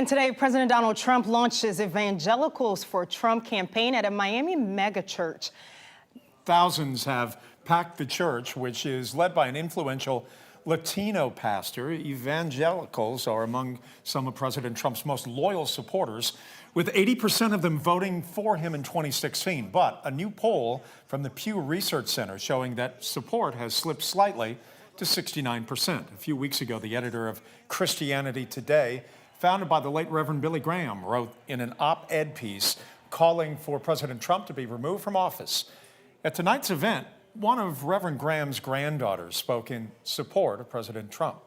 And today, President Donald Trump launches Evangelicals for Trump campaign at a Miami megachurch. Thousands have packed the church, which is led by an influential Latino pastor. Evangelicals are among some of President Trump's most loyal supporters, with 80% of them voting for him in 2016. But a new poll from the Pew Research Center showing that support has slipped slightly to 69%. A few weeks ago, the editor of Christianity Today, founded by the late Reverend Billy Graham, wrote in an op-ed piece calling for President Trump to be removed from office. At tonight's event, one of Reverend Graham's granddaughters spoke in support of President Trump.